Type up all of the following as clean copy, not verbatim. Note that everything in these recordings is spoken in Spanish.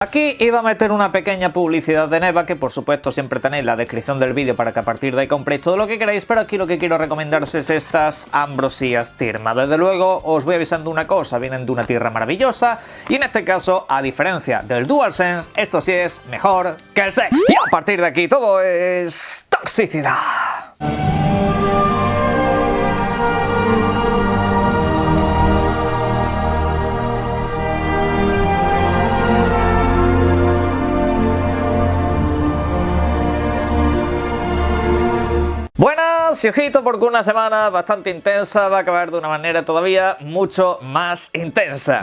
Aquí iba a meter una pequeña publicidad de Neva, que por supuesto siempre tenéis la descripción del vídeo para que a partir de ahí compréis todo lo que queráis, pero aquí lo que quiero recomendaros es estas ambrosías Tirma. Desde luego os voy avisando una cosa, vienen de una tierra maravillosa y en este caso, a diferencia del DualSense, esto sí es mejor que el sex. Y a partir de aquí todo es toxicidad. Buenas y ojito, porque una semana bastante intensa va a acabar de una manera todavía mucho más intensa,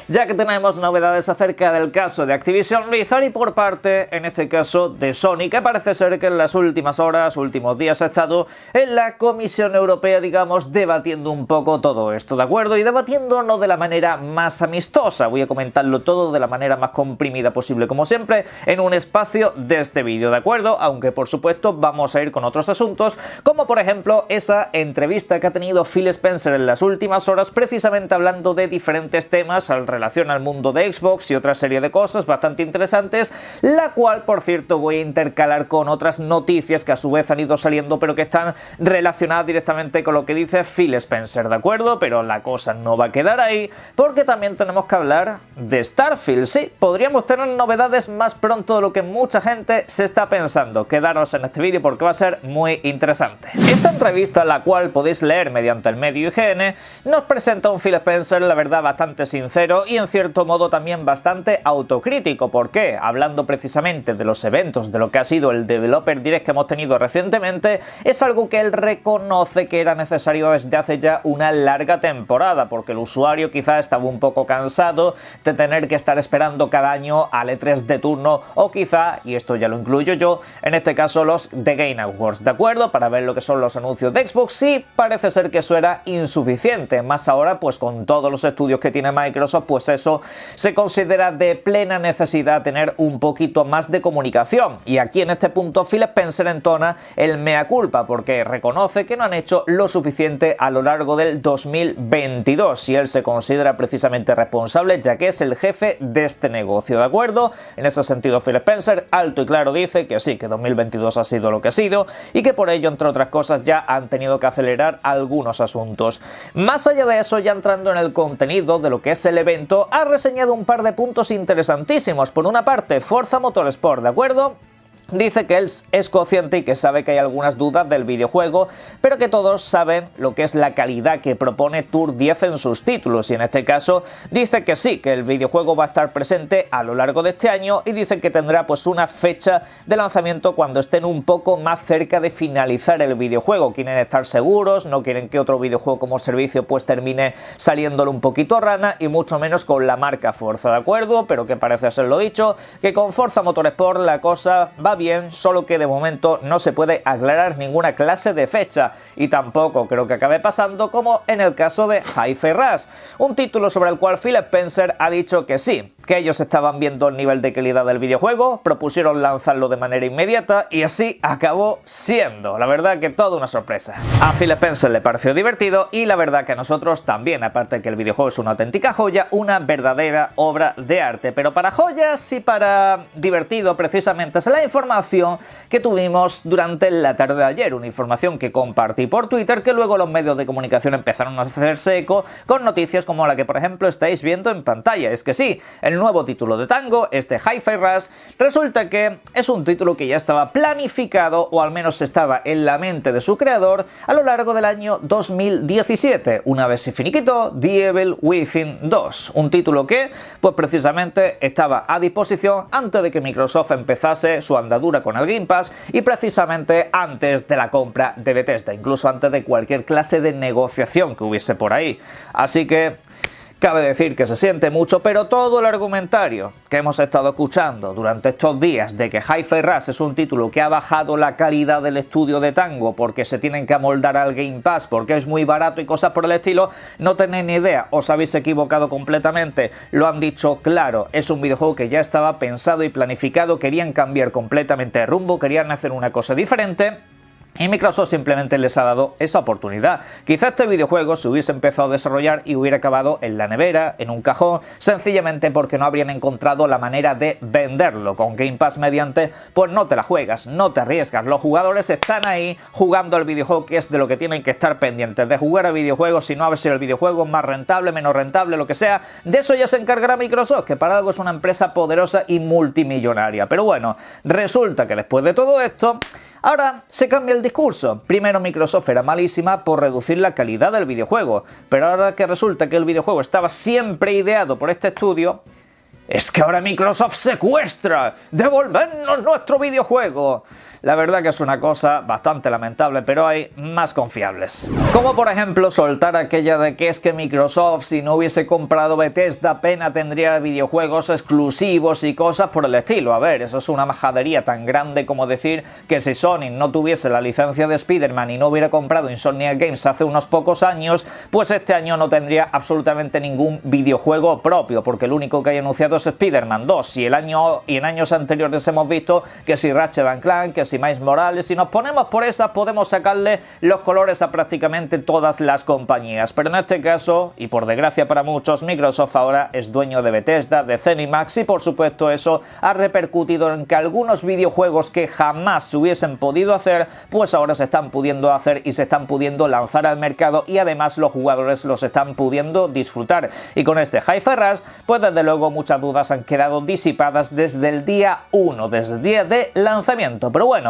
ya que tenemos novedades acerca del caso de Activision Blizzard y por parte, en este caso, de Sony, que parece ser que en las últimas horas, últimos días ha estado en la Comisión Europea, digamos, debatiendo un poco todo esto, ¿de acuerdo? Y debatiendo no de la manera más amistosa, voy a comentarlo todo de la manera más comprimida posible, como siempre, en un espacio de este vídeo, ¿de acuerdo? Aunque, por supuesto, vamos a ir con otros asuntos, como por ejemplo esa entrevista que ha tenido Phil Spencer en las últimas horas, precisamente hablando de diferentes temas en relación al mundo de Xbox y otra serie de cosas bastante interesantes, la cual, por cierto, voy a intercalar con otras noticias que a su vez han ido saliendo pero que están relacionadas directamente con lo que dice Phil Spencer, ¿de acuerdo? Pero la cosa no va a quedar ahí, porque también tenemos que hablar de Starfield. Sí, podríamos tener novedades más pronto de lo que mucha gente se está pensando. Quedaros en este vídeo porque va a ser muy interesante. Esta entrevista, la cual podéis leer mediante el medio IGN, nos presenta un Phil Spencer, la verdad, bastante sincero y en cierto modo también bastante autocrítico. ¿Por qué? Hablando precisamente de los eventos, de lo que ha sido el Developer Direct que hemos tenido recientemente, es algo que él reconoce que era necesario desde hace ya una larga temporada, porque el usuario quizá estaba un poco cansado de tener que estar esperando cada año al E3 de turno, o quizá, y esto ya lo incluyo yo, en este caso los The Game Awards, ¿de acuerdo? Para ver lo que son los anuncios de Xbox, y parece ser que eso era insuficiente, más ahora pues con todos los estudios que tiene Microsoft, pues eso se considera de plena necesidad tener un poquito más de comunicación, y aquí en este punto Phil Spencer entona el mea culpa, porque reconoce que no han hecho lo suficiente a lo largo del 2022, y él se considera precisamente responsable, ya que es el jefe de este negocio, ¿de acuerdo? En ese sentido Phil Spencer alto y claro dice que sí, que 2022 ha sido lo que ha sido, y que por ello, entre otras cosas, ya han tenido que acelerar algunos asuntos. Más allá de eso, ya entrando en el contenido de lo que es el evento, ha reseñado un par de puntos interesantísimos. Por una parte, Forza Motorsport, ¿de acuerdo? Dice que él es consciente y que sabe que hay algunas dudas del videojuego, pero que todos saben lo que es la calidad que propone Tour 10 en sus títulos, y en este caso dice que sí, que el videojuego va a estar presente a lo largo de este año, y dice que tendrá pues una fecha de lanzamiento cuando estén un poco más cerca de finalizar el videojuego. Quieren estar seguros, no quieren que otro videojuego como servicio pues termine saliéndole un poquito a rana, y mucho menos con la marca Forza, ¿de acuerdo? Pero que parece ser lo dicho, que con Forza Motorsport la cosa va bien, solo que de momento no se puede aclarar ninguna clase de fecha, y tampoco creo que acabe pasando como en el caso de Hi-Fi Rush, un título sobre el cual Phil Spencer ha dicho que sí, que ellos estaban viendo el nivel de calidad del videojuego, propusieron lanzarlo de manera inmediata y así acabó siendo. La verdad que toda una sorpresa. A Phil Spencer le pareció divertido, y la verdad que a nosotros también, aparte de que el videojuego es una auténtica joya, una verdadera obra de arte. Pero para joyas y para divertido precisamente es la información que tuvimos durante la tarde de ayer, una información que compartí por Twitter, que luego los medios de comunicación empezaron a hacerse eco con noticias como la que por ejemplo estáis viendo en pantalla. Es que sí, el nuevo título de Tango, este Hi-Fi Rush, resulta que es un título que ya estaba planificado, o al menos estaba en la mente de su creador, a lo largo del año 2017, una vez se finiquitó The Evil Within 2, un título que pues precisamente estaba a disposición antes de que Microsoft empezase su andadura con el Game Pass, y precisamente antes de la compra de Bethesda, incluso antes de cualquier clase de negociación que hubiese por ahí. Así que cabe decir que se siente mucho, pero todo el argumentario que hemos estado escuchando durante estos días de que Hi-Fi Rush es un título que ha bajado la calidad del estudio de Tango porque se tienen que amoldar al Game Pass, porque es muy barato y cosas por el estilo, no tenéis ni idea, os habéis equivocado completamente. Lo han dicho claro, es un videojuego que ya estaba pensado y planificado, querían cambiar completamente de rumbo, querían hacer una cosa diferente, Y Microsoft simplemente les ha dado esa oportunidad. Quizá este videojuego se hubiese empezado a desarrollar y hubiera acabado en la nevera, en un cajón, sencillamente porque no habrían encontrado la manera de venderlo. Con Game Pass mediante, pues no te la juegas, no te arriesgas. Los jugadores están ahí jugando al videojuego, que es de lo que tienen que estar pendientes, de jugar a videojuegos, y no a ver si el videojuego es más rentable, menos rentable, lo que sea. De eso ya se encargará Microsoft, que para algo es una empresa poderosa y multimillonaria. Pero bueno, resulta que después de todo esto, ahora se cambia el discurso. Primero Microsoft era malísima por reducir la calidad del videojuego, pero ahora que resulta que el videojuego estaba siempre ideado por este estudio, es que ahora Microsoft secuestra, devolvernos nuestro videojuego. La verdad que es una cosa bastante lamentable, pero hay más confiables. Como por ejemplo soltar aquella de que es que Microsoft, si no hubiese comprado Bethesda, apenas tendría videojuegos exclusivos y cosas por el estilo. A ver, eso es una majadería tan grande como decir que si Sony no tuviese la licencia de Spider-Man y no hubiera comprado Insomniac Games hace unos pocos años, pues este año no tendría absolutamente ningún videojuego propio, porque el único que hay anunciado es Spider-Man 2, y en años anteriores hemos visto que si Ratchet & Clank, que si Miles Morales. Si nos ponemos por esas, podemos sacarle los colores a prácticamente todas las compañías, pero en este caso, y por desgracia para muchos, Microsoft ahora es dueño de Bethesda, de ZeniMax, y por supuesto eso ha repercutido en que algunos videojuegos que jamás se hubiesen podido hacer, pues ahora se están pudiendo hacer y se están pudiendo lanzar al mercado, y además los jugadores los están pudiendo disfrutar. Y con este Hi-Fi Rush, pues desde luego muchas dudas han quedado disipadas desde el día 1, desde el día de lanzamiento. Pero bueno,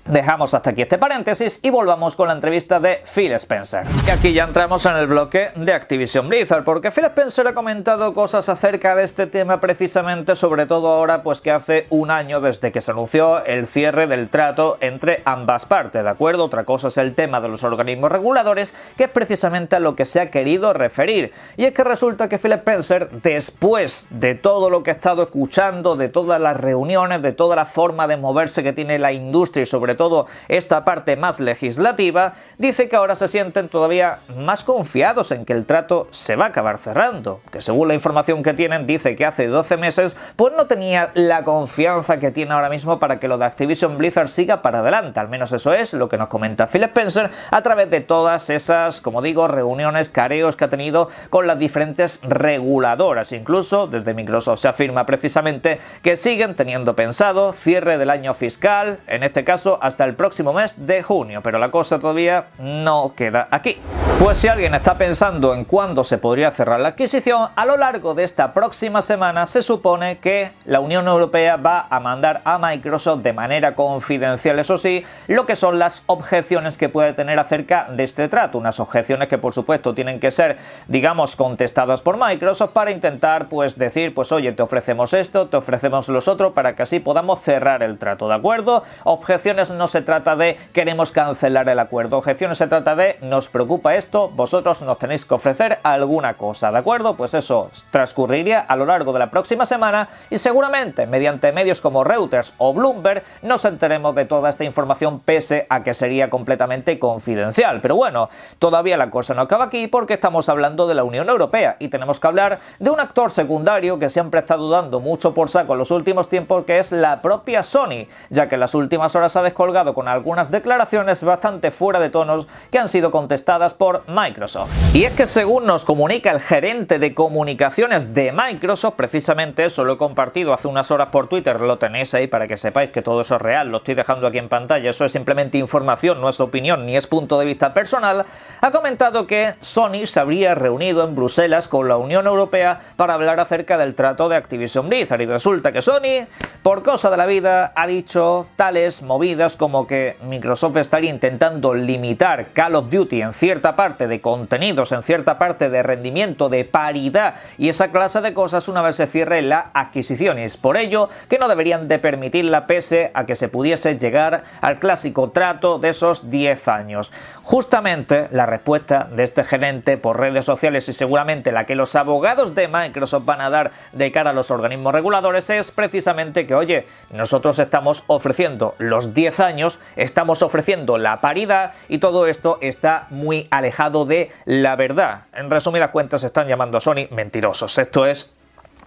dejamos hasta aquí este paréntesis y volvamos con la entrevista de Phil Spencer. Y aquí ya entramos en el bloque de Activision Blizzard, porque Phil Spencer ha comentado cosas acerca de este tema precisamente, sobre todo ahora pues que hace un año desde que se anunció el cierre del trato entre ambas partes, ¿de acuerdo? Otra cosa es el tema de los organismos reguladores, que es precisamente a lo que se ha querido referir. Y es que resulta que Phil Spencer, después de todo lo que ha estado escuchando, de todas las reuniones, de toda la forma de moverse que tiene la industria y sobre todo esta parte más legislativa, dice que ahora se sienten todavía más confiados en que el trato se va a acabar cerrando, que según la información que tienen dice que hace 12 meses pues no tenía la confianza que tiene ahora mismo para que lo de Activision Blizzard siga para adelante. Al menos eso es lo que nos comenta Phil Spencer a través de todas esas, como digo, reuniones, careos que ha tenido con las diferentes reguladoras. Incluso desde Microsoft se afirma precisamente que siguen teniendo pensado cierre del año fiscal, en este caso hasta el próximo mes de junio, pero la cosa todavía no queda aquí. Pues si alguien está pensando en cuándo se podría cerrar la adquisición, a lo largo de esta próxima semana se supone que la Unión Europea va a mandar a Microsoft de manera confidencial, eso sí, lo que son las objeciones que puede tener acerca de este trato, unas objeciones que por supuesto tienen que ser, digamos, contestadas por Microsoft para intentar pues decir, pues oye, te ofrecemos esto, te ofrecemos los otros, para que así podamos cerrar el trato, ¿de acuerdo? Objeciones no se trata de queremos cancelar el acuerdo, objeciones se trata de nos preocupa esto, vosotros nos tenéis que ofrecer alguna cosa, ¿de acuerdo? Pues eso transcurriría a lo largo de la próxima semana y seguramente mediante medios como Reuters o Bloomberg nos enteremos de toda esta información, pese a que sería completamente confidencial. Pero bueno, todavía la cosa no acaba aquí, porque estamos hablando de la Unión Europea y tenemos que hablar de un actor secundario que siempre ha estado dando mucho por saco en los últimos tiempos, que es la propia Sony, ya que en las últimas horas ha descolgado con algunas declaraciones bastante fuera de tonos que han sido contestadas por Microsoft. Y es que según nos comunica el gerente de comunicaciones de Microsoft, precisamente eso lo he compartido hace unas horas por Twitter, lo tenéis ahí para que sepáis que todo eso es real, lo estoy dejando aquí en pantalla, eso es simplemente información, no es opinión ni es punto de vista personal, ha comentado que Sony se habría reunido en Bruselas con la Unión Europea para hablar acerca del trato de Activision Blizzard, y resulta que Sony, por cosa de la vida, ha dicho tales movidas como que Microsoft estaría intentando limitar Call of Duty en cierta parte de contenidos, en cierta parte de rendimiento, de paridad y esa clase de cosas una vez se cierre la adquisición, y es por ello que no deberían de permitirla pese a que se pudiese llegar al clásico trato de esos 10 años. Justamente la respuesta de este gerente por redes sociales, y seguramente la que los abogados de Microsoft van a dar de cara a los organismos reguladores, es precisamente que oye, nosotros estamos ofreciendo los 10 años, estamos ofreciendo la paridad y todo esto está muy alejado de la verdad. En resumidas cuentas están llamando a Sony mentirosos. Esto es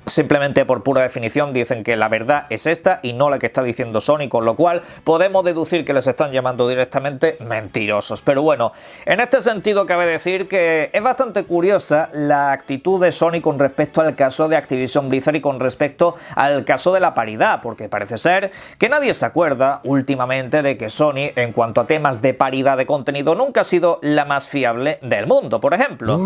simplemente por pura definición dicen que la verdad es esta y no la que está diciendo Sony, con lo cual podemos deducir que les están llamando directamente mentirosos. Pero bueno, en este sentido cabe decir que es bastante curiosa la actitud de Sony con respecto al caso de Activision Blizzard y con respecto al caso de la paridad, porque parece ser que nadie se acuerda últimamente de que Sony, en cuanto a temas de paridad de contenido, nunca ha sido la más fiable del mundo. Por ejemplo,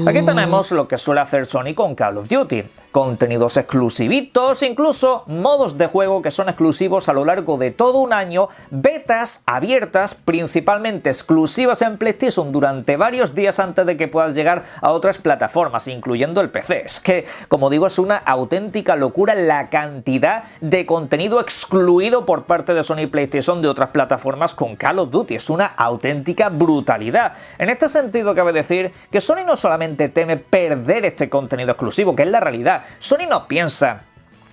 aquí tenemos lo que suele hacer Sony con Call of Duty: contenidos exclusivitos, incluso modos de juego que son exclusivos a lo largo de todo un año, betas abiertas, principalmente exclusivas en PlayStation durante varios días antes de que puedas llegar a otras plataformas, incluyendo el PC. Es que, como digo, es una auténtica locura la cantidad de contenido excluido por parte de Sony y PlayStation de otras plataformas con Call of Duty. Es una auténtica brutalidad. En este sentido, cabe decir que Sony no solamente teme perder este contenido exclusivo, que es la realidad. Sony no piensa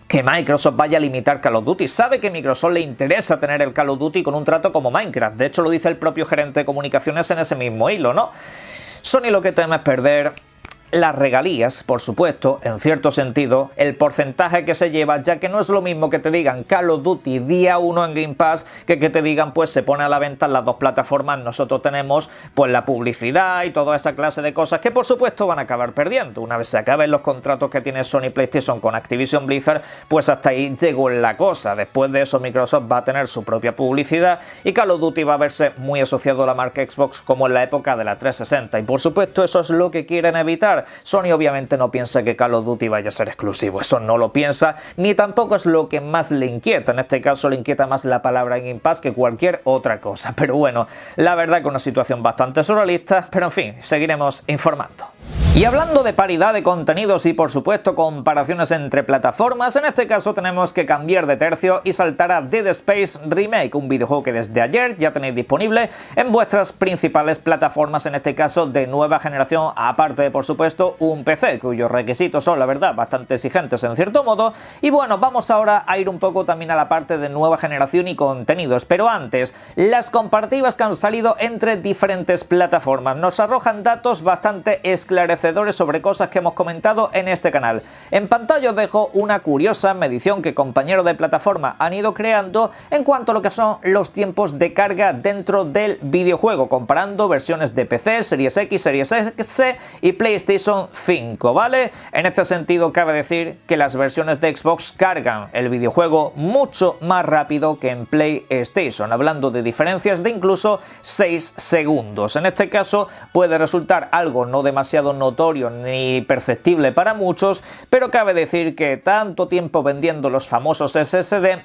que Microsoft vaya a limitar Call of Duty. Sabe que a Microsoft le interesa tener el Call of Duty con un trato como Minecraft. De hecho, lo dice el propio gerente de comunicaciones en ese mismo hilo, ¿no? Sony lo que teme es perder las regalías, por supuesto, en cierto sentido, el porcentaje que se lleva, ya que no es lo mismo que te digan Call of Duty día 1 en Game Pass que te digan pues se pone a la venta en las dos plataformas. Nosotros tenemos pues la publicidad y toda esa clase de cosas que por supuesto van a acabar perdiendo. Una vez se acaben los contratos que tiene Sony PlayStation con Activision Blizzard, pues hasta ahí llegó la cosa. Después de eso Microsoft va a tener su propia publicidad y Call of Duty va a verse muy asociado a la marca Xbox como en la época de la 360, y por supuesto eso es lo que quieren evitar. Sony obviamente no piensa que Call of Duty vaya a ser exclusivo, eso no lo piensa, ni tampoco es lo que más le inquieta. En este caso le inquieta más la palabra en Game Pass que cualquier otra cosa. Pero bueno, la verdad que una situación bastante surrealista, pero en fin, seguiremos informando. Y hablando de paridad de contenidos y por supuesto comparaciones entre plataformas, en este caso tenemos que cambiar de tercio y saltar a Dead Space Remake, un videojuego que desde ayer ya tenéis disponible en vuestras principales plataformas, en este caso de nueva generación, aparte de por supuesto un PC, cuyos requisitos son la verdad bastante exigentes en cierto modo. Y bueno, vamos ahora a ir un poco también a la parte de nueva generación y contenidos, pero antes, las comparativas que han salido entre diferentes plataformas nos arrojan datos bastante esclarecedores sobre cosas que hemos comentado en este canal. En pantalla os dejo una curiosa medición que compañeros de plataforma han ido creando en cuanto a lo que son los tiempos de carga dentro del videojuego, comparando versiones de PC, Series X, Series S y PlayStation 5, ¿vale? En este sentido cabe decir que las versiones de Xbox cargan el videojuego mucho más rápido que en PlayStation, hablando de diferencias de incluso 6 segundos. En este caso puede resultar algo no demasiado notorio ni perceptible para muchos, pero cabe decir que tanto tiempo vendiendo los famosos SSD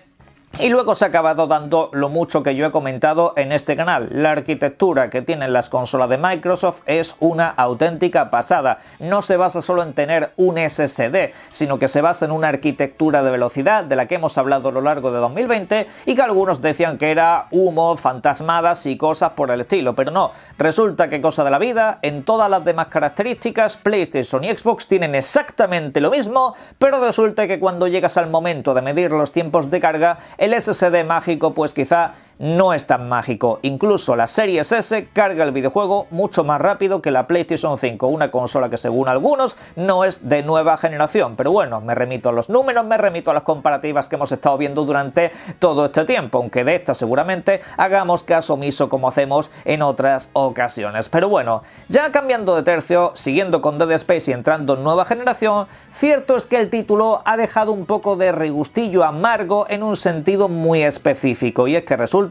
y luego se ha acabado dando lo mucho que yo he comentado en este canal. La arquitectura que tienen las consolas de Microsoft es una auténtica pasada. No se basa solo en tener un SSD, sino que se basa en una arquitectura de velocidad de la que hemos hablado a lo largo de 2020 y que algunos decían que era humo, fantasmadas y cosas por el estilo. Pero no, resulta que cosa de la vida, en todas las demás características PlayStation y Xbox tienen exactamente lo mismo, pero resulta que cuando llegas al momento de medir los tiempos de carga, el SSD mágico pues quizá no es tan mágico. Incluso la Series S carga el videojuego mucho más rápido que la PlayStation 5, una consola que según algunos no es de nueva generación. Pero bueno, me remito a los números, me remito a las comparativas que hemos estado viendo durante todo este tiempo, aunque de esta seguramente hagamos caso omiso como hacemos en otras ocasiones. Pero bueno, ya cambiando de tercio, siguiendo con Dead Space y entrando en nueva generación, cierto es que el título ha dejado un poco de regustillo amargo en un sentido muy específico, y es que resulta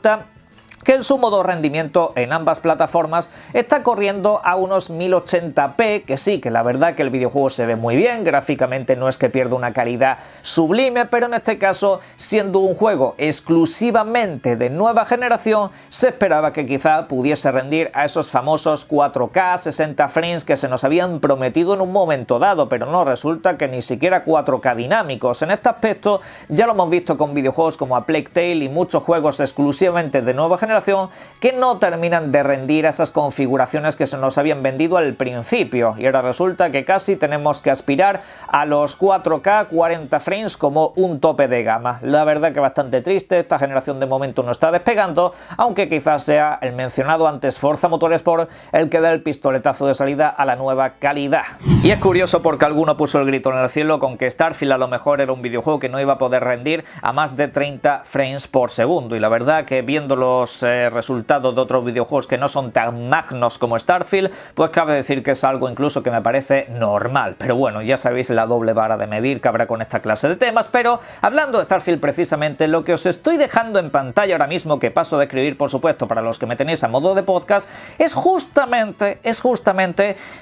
que en su modo rendimiento en ambas plataformas está corriendo a unos 1080p, que sí, que la verdad que el videojuego se ve muy bien, gráficamente no es que pierda una calidad sublime, pero en este caso, siendo un juego exclusivamente de nueva generación, se esperaba que quizá pudiese rendir a esos famosos 4K 60 frames que se nos habían prometido en un momento dado, pero no, resulta que ni siquiera 4K dinámicos. En este aspecto ya lo hemos visto con videojuegos como A Plague Tale y muchos juegos exclusivamente de nueva generación generación que no terminan de rendir esas configuraciones que se nos habían vendido al principio, y ahora resulta que casi tenemos que aspirar a los 4K 40 frames como un tope de gama. La verdad que bastante triste, esta generación de momento no está despegando, aunque quizás sea el mencionado antes Forza Motorsport el que da el pistoletazo de salida a la nueva calidad. Y es curioso porque alguno puso el grito en el cielo con que Starfield a lo mejor era un videojuego que no iba a poder rendir a más de 30 frames por segundo, y la verdad que viendo los resultados de otros videojuegos que no son tan magnos como Starfield, pues cabe decir que es algo incluso que me parece normal. Pero bueno, ya sabéis la doble vara de medir que habrá con esta clase de temas. Pero hablando de Starfield precisamente, lo que os estoy dejando en pantalla ahora mismo, que paso de escribir por supuesto para los que me tenéis a modo de podcast, es justamente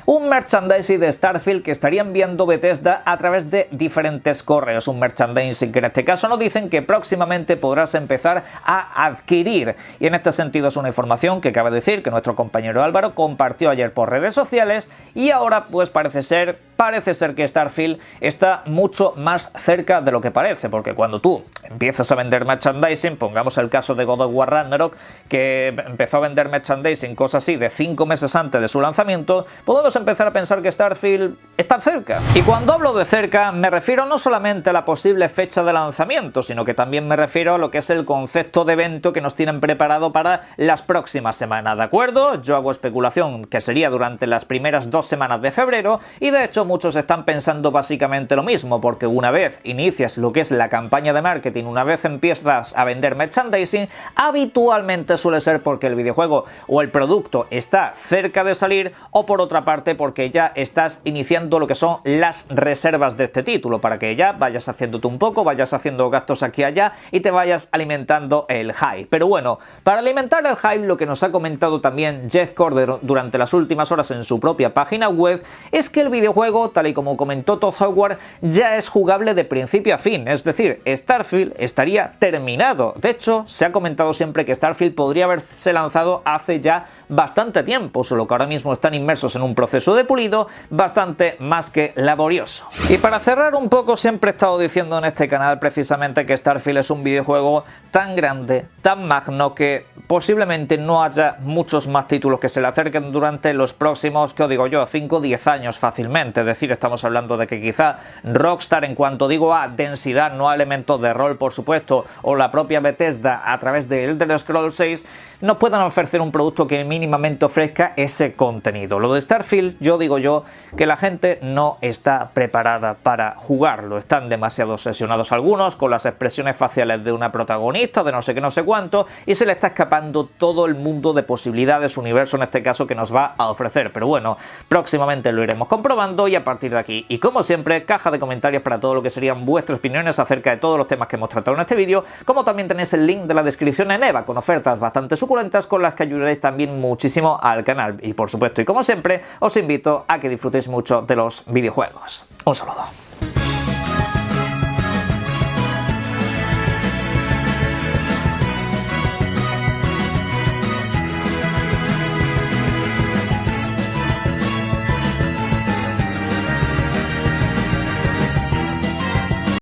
un merchandising de Starfield que estaría enviando Bethesda a través de diferentes correos. Un merchandising que en este caso nos dicen que próximamente podrás empezar a adquirir, y en este sentido es una información que cabe decir que nuestro compañero Álvaro compartió ayer por redes sociales, y ahora pues parece ser que Starfield está mucho más cerca de lo que parece, porque cuando tú empiezas a vender merchandising, pongamos el caso de God of War Ragnarok, que empezó a vender merchandising, cosas así, de 5 meses antes de su lanzamiento, podemos empezar a pensar que Starfield está cerca. Y cuando hablo de cerca, me refiero no solamente a la posible fecha de lanzamiento, sino que también me refiero a lo que es el concepto de evento que nos tienen preparado para las próximas semanas, ¿de acuerdo? Yo hago especulación que sería durante las primeras 2 semanas de febrero, y de hecho muchos están pensando básicamente lo mismo, porque una vez inicias lo que es la campaña de marketing, una vez empiezas a vender merchandising, habitualmente suele ser porque el videojuego o el producto está cerca de salir, o por otra parte porque ya estás iniciando lo que son las reservas de este título, para que ya vayas haciéndote un poco, vayas haciendo gastos aquí y allá y te vayas alimentando el hype. Pero bueno, para alimentar el hype, lo que nos ha comentado también Jeff Corder durante las últimas horas en su propia página web es que el videojuego, tal y como comentó Todd Howard, ya es jugable de principio a fin, es decir, Starfield estaría terminado. De hecho, se ha comentado siempre que Starfield podría haberse lanzado hace ya bastante tiempo, solo que ahora mismo están inmersos en un proceso de pulido bastante más que laborioso. Y para cerrar un poco, siempre he estado diciendo en este canal precisamente que Starfield es un videojuego tan grande, tan magno, que posiblemente no haya muchos más títulos que se le acerquen durante los próximos, que os digo yo, 5 o 10 años fácilmente. Es decir, estamos hablando de que quizá Rockstar, en cuanto digo a densidad, no a elementos de rol por supuesto, o la propia Bethesda a través de Elder Scrolls 6, nos puedan ofrecer un producto que mínimamente ofrezca ese contenido. Lo de Starfield, yo digo yo que la gente no está preparada para jugarlo. Están demasiado obsesionados algunos con las expresiones faciales de una protagonista, de no sé qué, no sé cuánto, y se le está escapando todo el mundo de posibilidades, universo en este caso, que nos va a ofrecer. Pero bueno, próximamente lo iremos comprobando, y a partir de aquí, y como siempre, caja de comentarios para todo lo que serían vuestras opiniones acerca de todos los temas que hemos tratado en este vídeo, como también tenéis el link de la descripción en EVA, con ofertas bastante suculentas con las que ayudaréis también muchísimo al canal. Y por supuesto, y como siempre, os invito a que disfrutéis mucho de los videojuegos. Un saludo.